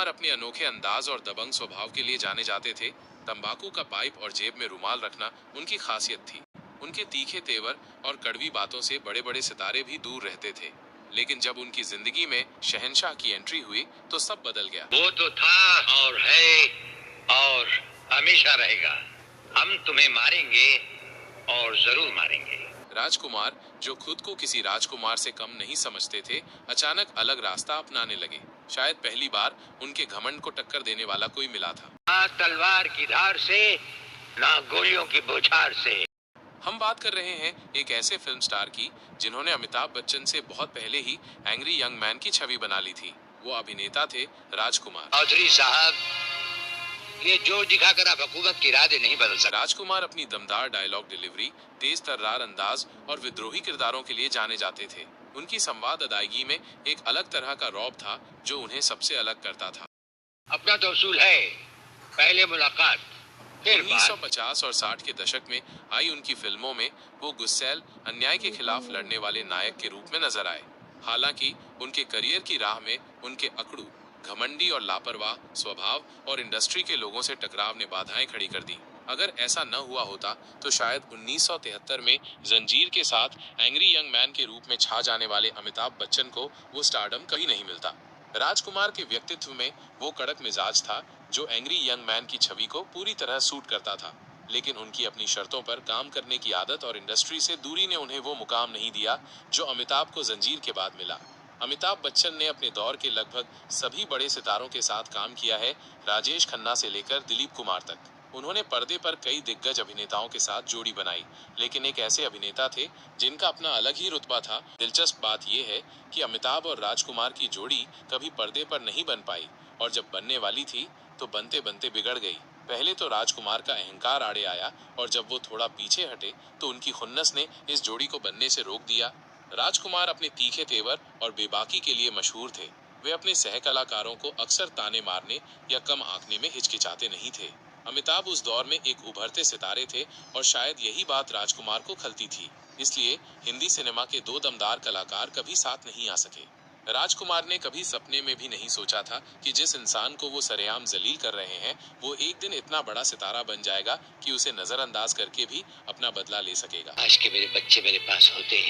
राजकुमार अपने अनोखे अंदाज और दबंग स्वभाव के लिए जाने जाते थे। तंबाकू का पाइप और जेब में रुमाल रखना उनकी खासियत थी। उनके तीखे तेवर और कड़वी बातों से बड़े बड़े सितारे भी दूर रहते थे। लेकिन जब उनकी जिंदगी में शहंशाह की एंट्री हुई तो सब बदल गया। वो तो था और है और हमेशा रहेगा। हम तुम्हें मारेंगे और जरूर मारेंगे। राजकुमार, जो खुद को किसी राजकुमार से कम नहीं समझते थे, अचानक अलग रास्ता अपनाने लगे। शायद पहली बार उनके घमंड को टक्कर देने वाला कोई मिला था। ना तलवार की धार से, ना गोलियों की बौछार से। हम बात कर रहे हैं एक ऐसे फिल्म स्टार की जिन्होंने अमिताभ बच्चन से बहुत पहले ही एंग्री यंग मैन की छवि बना ली थी। वो अभिनेता थे राजकुमार। चौधरी साहब, ये जोर दिखाकर आप हुकूमत के इरादे नहीं बदल सकते। राजकुमार अपनी दमदार डायलॉग डिलीवरी, तेज तर्रार अंदाज और विद्रोही किरदारों के लिए जाने जाते थे। उनकी संवाद अदायगी में एक अलग तरह का रौब था जो उन्हें सबसे अलग करता था। अपना तो उसूल है, पहले मुलाकात फिर 1950 और 60 के दशक में आई उनकी फिल्मों में वो गुस्सैल, अन्याय के खिलाफ लड़ने वाले नायक के रूप में नजर आए। हालांकि उनके करियर की राह में उनके अकड़ू, घमंडी और लापरवाह स्वभाव और इंडस्ट्री के लोगों से टकराव ने बाधाएं खड़ी कर दी। अगर ऐसा न हुआ होता तो शायद 1973 में जंजीर के साथ एंग्री यंग मैन के रूप में छा जाने वाले अमिताभ बच्चन को वो स्टारडम कहीं नहीं मिलता। राजकुमार के व्यक्तित्व में वो कड़क मिजाज था जो एंग्री यंग मैन की छवि को पूरी तरह सूट करता था। लेकिन उनकी अपनी शर्तों पर काम करने की आदत और इंडस्ट्री से दूरी ने उन्हें वो मुकाम नहीं दिया जो अमिताभ को जंजीर के बाद मिला। अमिताभ बच्चन ने अपने दौर के लगभग सभी बड़े सितारों के साथ काम किया है, राजेश खन्ना से लेकर दिलीप कुमार तक। उन्होंने पर्दे पर कई दिग्गज अभिनेताओं के साथ जोड़ी बनाई, लेकिन एक ऐसे अभिनेता थे जिनका अपना अलग ही रुतबा था। दिलचस्प बात यह है कि अमिताभ और राजकुमार की जोड़ी कभी पर्दे पर नहीं बन पाई, और जब बनने वाली थी तो बनते बनते बिगड़ गई। पहले तो राजकुमार का अहंकार आड़े आया, और जब वो थोड़ा पीछे हटे तो उनकी खुन्नस ने इस जोड़ी को बनने से रोक दिया। राजकुमार अपने तीखे तेवर और बेबाकी के लिए मशहूर थे। वे अपने सह कलाकारों को अक्सर ताने मारने या कम आंकने में हिचकिचाते नहीं थे। अमिताभ उस दौर में एक उभरते सितारे थे और शायद यही बात राजकुमार को खलती थी। इसलिए हिंदी सिनेमा के दो दमदार कलाकार कभी साथ नहीं आ सके। राजकुमार ने कभी सपने में भी नहीं सोचा था कि जिस इंसान को वो सरेआम जलील कर रहे हैं वो एक दिन इतना बड़ा सितारा बन जाएगा कि उसे नजरअंदाज करके भी अपना बदला ले सकेगा। आज के मेरे बच्चे मेरे पास होते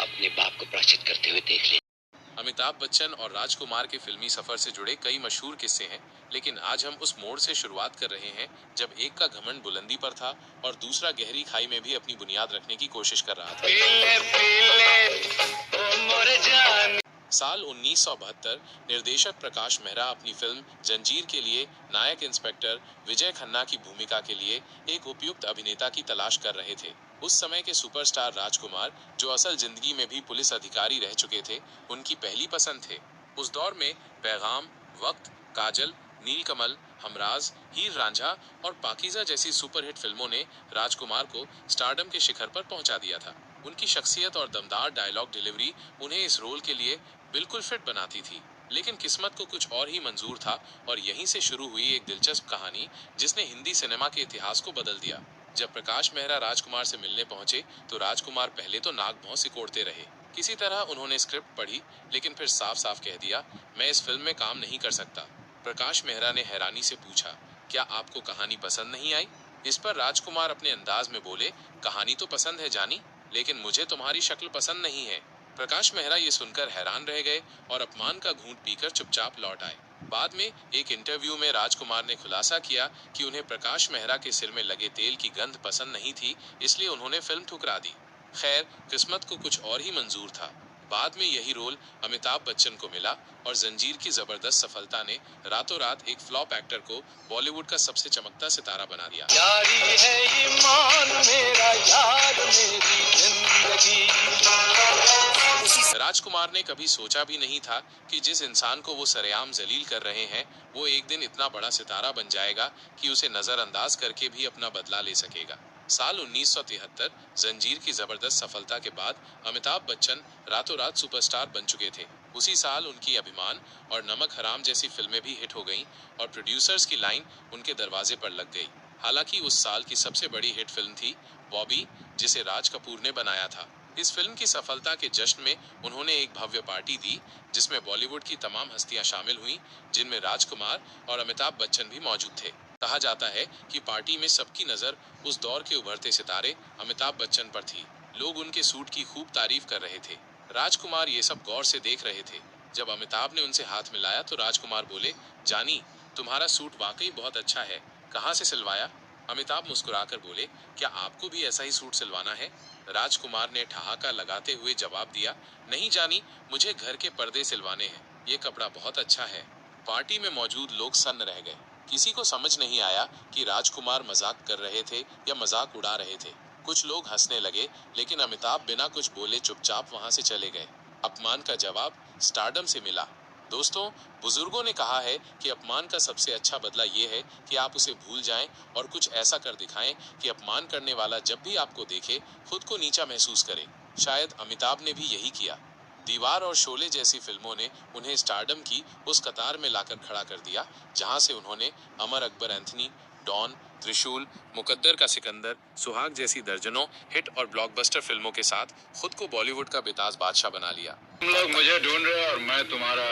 अपने बाप को प्रायश्चित करते हुए देख ले। अमिताभ बच्चन और राजकुमार के फिल्मी सफर से जुड़े कई मशहूर किस्से हैं, लेकिन आज हम उस मोड़ से शुरुआत कर रहे हैं जब एक का घमंड बुलंदी पर था और दूसरा गहरी खाई में भी अपनी बुनियाद रखने की कोशिश कर रहा था। साल 1972 निर्देशक प्रकाश मेहरा अपनी फिल्म जंजीर के लिए नायक इंस्पेक्टर विजय खन्ना की भूमिका के लिए एक उपयुक्त अभिनेता की तलाश कर रहे थे। उस समय के सुपरस्टार राजकुमार, जो असल जिंदगी में भी पुलिस अधिकारी रह चुके थे, उनकी पहली पसंद थे। उस दौर में पैगाम, वक्त, काजल, नीलकमल, हमराज, हीर रांझा और पाकीज़ा जैसी सुपरहिट फिल्मों ने राजकुमार को स्टारडम के शिखर पर पहुंचा दिया था। उनकी शख्सियत और दमदार डायलॉग डिलीवरी उन्हें इस रोल के लिए बिल्कुल फिट बनाती थी। लेकिन किस्मत को कुछ और ही मंजूर था, और यहीं से शुरू हुई एक दिलचस्प कहानी जिसने हिंदी सिनेमा के इतिहास को बदल दिया। जब प्रकाश मेहरा राजकुमार से मिलने पहुंचे तो राजकुमार पहले तो नाक भौं सिकोड़ते रहे। किसी तरह उन्होंने स्क्रिप्ट पढ़ी, लेकिन फिर साफ साफ कह दिया, मैं इस फिल्म में काम नहीं कर सकता। प्रकाश मेहरा ने हैरानी से पूछा, क्या आपको कहानी पसंद नहीं आई? इस पर राजकुमार अपने अंदाज में बोले, कहानी तो पसंद है जानी, लेकिन मुझे तुम्हारी शक्ल पसंद नहीं है। प्रकाश मेहरा ये सुनकर हैरान रह गए और अपमान का घूंट पीकर चुपचाप लौट आए। बाद में एक इंटरव्यू में राजकुमार ने खुलासा किया कि उन्हें प्रकाश मेहरा के सिर में लगे तेल की गंध पसंद नहीं थी, इसलिए उन्होंने फिल्म ठुकरा दी। खैर, किस्मत को कुछ और ही मंजूर था। बाद में यही रोल अमिताभ बच्चन को मिला और जंजीर की जबरदस्त सफलता ने रातों रात एक फ्लॉप एक्टर को बॉलीवुड का सबसे चमकता सितारा बना दिया। यारी है ईमान मेरा यार मेरी जिंदगी। राजकुमार ने कभी सोचा भी नहीं था कि जिस इंसान को वो सरेआम जलील कर रहे हैं वो एक दिन इतना बड़ा सितारा बन जाएगा कि उसे नजरअंदाज करके भी अपना बदला ले सकेगा। साल 1973 जंजीर की जबरदस्त सफलता के बाद अमिताभ बच्चन रातों रात सुपरस्टार बन चुके थे। उसी साल उनकी अभिमान और नमक हराम जैसी फिल्में भी हिट हो गईं और प्रोड्यूसर्स की लाइन उनके दरवाजे पर लग गई। हालांकि उस साल की सबसे बड़ी हिट फिल्म थी बॉबी, जिसे राज कपूर ने बनाया था। इस फिल्म की सफलता के जश्न में उन्होंने एक भव्य पार्टी दी जिसमें बॉलीवुड की तमाम हस्तियां शामिल हुईं, जिनमें राजकुमार और अमिताभ बच्चन भी मौजूद थे। कहा जाता है कि पार्टी में सबकी नजर उस दौर के उभरते सितारे अमिताभ बच्चन पर थी। लोग उनके सूट की खूब तारीफ कर रहे थे। राजकुमार ये सब गौर से देख रहे थे। जब अमिताभ ने उनसे हाथ मिलाया तो राजकुमार बोले, जानी, तुम्हारा सूट वाकई बहुत अच्छा है, कहाँ से सिलवाया? अमिताभ मुस्कुराकर बोले, क्या आपको भी ऐसा ही सूट सिलवाना है? राजकुमार ने ठहाका लगाते हुए जवाब दिया, नहीं जानी, मुझे घर के पर्दे सिलवाने हैं, ये कपड़ा बहुत अच्छा है। पार्टी में मौजूद लोग सन्न रह गए। किसी को समझ नहीं आया कि राजकुमार मजाक कर रहे थे या मजाक उड़ा रहे थे। कुछ लोग हंसने लगे, लेकिन अमिताभ बिना कुछ बोले चुपचाप वहां से चले गए। अपमान का जवाब स्टारडम से मिला। दोस्तों, बुजुर्गों ने कहा है कि अपमान का सबसे अच्छा बदला ये है कि आप उसे भूल जाएं और कुछ ऐसा कर दिखाएं कि अपमान करने वाला जब भी आपको देखे खुद को नीचा महसूस करे। शायद अमिताभ ने भी यही किया। दीवार और शोले जैसी फिल्मों ने उन्हें स्टारडम की उस कतार में लाकर खड़ा कर दिया जहां से उन्होंने अमर अकबर एंथनी, डॉन, त्रिशूल, मुकद्दर का सिकंदर, सुहाग जैसी दर्जनों हिट और ब्लॉकबस्टर फिल्मों के साथ खुद को बॉलीवुड का बेताज बादशाह बना लिया। तुम लोग मुझे ढूंढ रहे हो और मैं तुम्हारा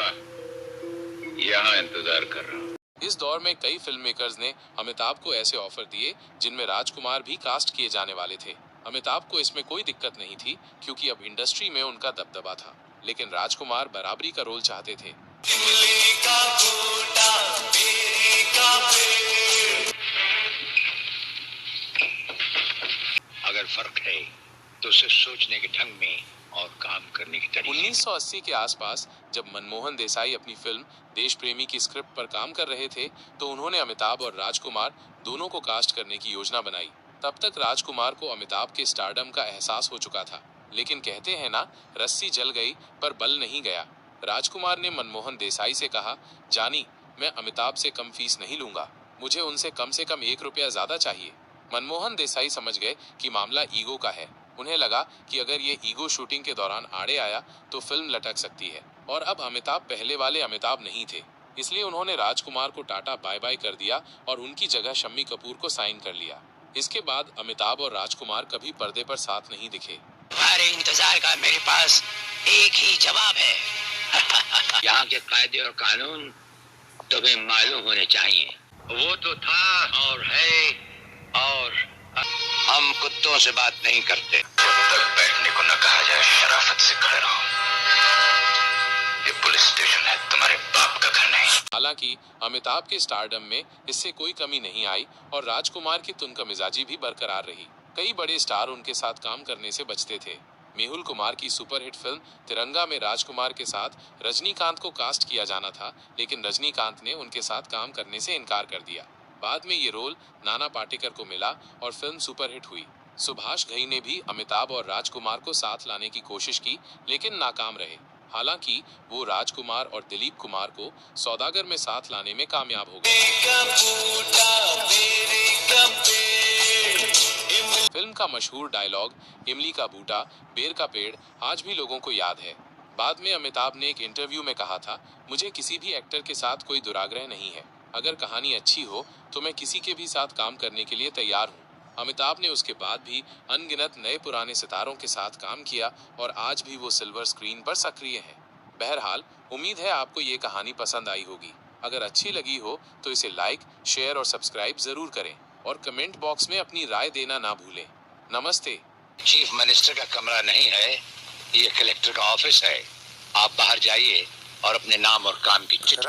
यहाँ इंतजार कर रहा हूँ। इस दौर में कई फिल्म मेकर्स ने अमिताभ को ऐसे ऑफर दिए जिनमें राजकुमार भी कास्ट किए जाने वाले थे। अमिताभ को इसमें कोई दिक्कत नहीं थी क्योंकि अब इंडस्ट्री में उनका दबदबा था, लेकिन राजकुमार बराबरी का रोल चाहते थे। इमली का बूटा, बेरी का पेड़। अगर फर्क है तो सिर्फ सोचने के ढंग में और काम करने की तरीके। 1980 के आसपास जब मनमोहन देसाई अपनी फिल्म देश प्रेमी की स्क्रिप्ट पर काम कर रहे थे तो उन्होंने अमिताभ और राजकुमार दोनों को कास्ट करने की योजना बनाई। तब तक राजकुमार को अमिताभ के स्टारडम का एहसास हो चुका था, लेकिन कहते हैं ना, रस्सी जल गई पर बल नहीं गया। राजकुमार ने मनमोहन देसाई से कहा, जानी, मैं अमिताभ से कम फीस नहीं लूंगा, मुझे उनसे कम से कम 1 रुपया ज्यादा चाहिए। मनमोहन देसाई समझ गए कि मामला ईगो का है। उन्हें लगा कि अगर ये ईगो शूटिंग के दौरान आड़े आया तो फिल्म लटक सकती है, और अब अमिताभ पहले वाले अमिताभ नहीं थे। इसलिए उन्होंने राजकुमार को टाटा बाय बाय कर दिया और उनकी जगह शम्मी कपूर को साइन कर लिया। इसके बाद अमिताभ और राजकुमार कभी पर्दे पर साथ नहीं दिखे। तुम्हारे इंतजार का मेरे पास एक ही जवाब है। यहाँ के कायदे और कानून तुम्हें मालूम होने चाहिए। वो तो था और है, और हम कुत्तों से बात नहीं करते। जब तक बैठने को न कहा जाए शराफत से खड़े रहो। ये पुलिस स्टेशन है, तुम्हारे बाप का घर नहीं। हालांकि अमिताभ के स्टारडम में इससे कोई कमी नहीं आई और राजकुमार की तुनकमिजाजी भी बरकरार रही। कई बड़े स्टार उनके साथ काम करने से बचते थे। मेहुल कुमार की सुपरहिट फिल्म तिरंगा में राजकुमार के साथ रजनीकांत को कास्ट किया जाना था, लेकिन रजनीकांत ने उनके साथ काम करने से इनकार कर दिया। बाद में ये रोल नाना पाटेकर को मिला और फिल्म सुपरहिट हुई। सुभाष घई ने भी अमिताभ और राजकुमार को साथ लाने की कोशिश की, लेकिन नाकाम रहे। हालांकि वो राजकुमार और दिलीप कुमार को सौदागर में साथ लाने में कामयाब हो गए। फिल्म का मशहूर डायलॉग इमली का बूटा बेर का पेड़ आज भी लोगों को याद है। बाद में अमिताभ ने एक इंटरव्यू में कहा था, मुझे किसी भी एक्टर के साथ कोई दुराग्रह नहीं है, अगर कहानी अच्छी हो तो मैं किसी के भी साथ काम करने के लिए तैयार हूँ। अमिताभ ने उसके बाद भी अनगिनत नए पुराने सितारों के साथ काम किया और आज भी वो सिल्वर स्क्रीन पर सक्रिय हैं। बहरहाल, उम्मीद है आपको ये कहानी पसंद आई होगी। अगर अच्छी लगी हो तो इसे लाइक, शेयर और सब्सक्राइब जरूर करें और कमेंट बॉक्स में अपनी राय देना ना भूलें। नमस्ते। चीफ मिनिस्टर का कमरा नहीं है, ये कलेक्टर का ऑफिस है। आप बाहर जाइए और अपने नाम और काम की चिट्ठी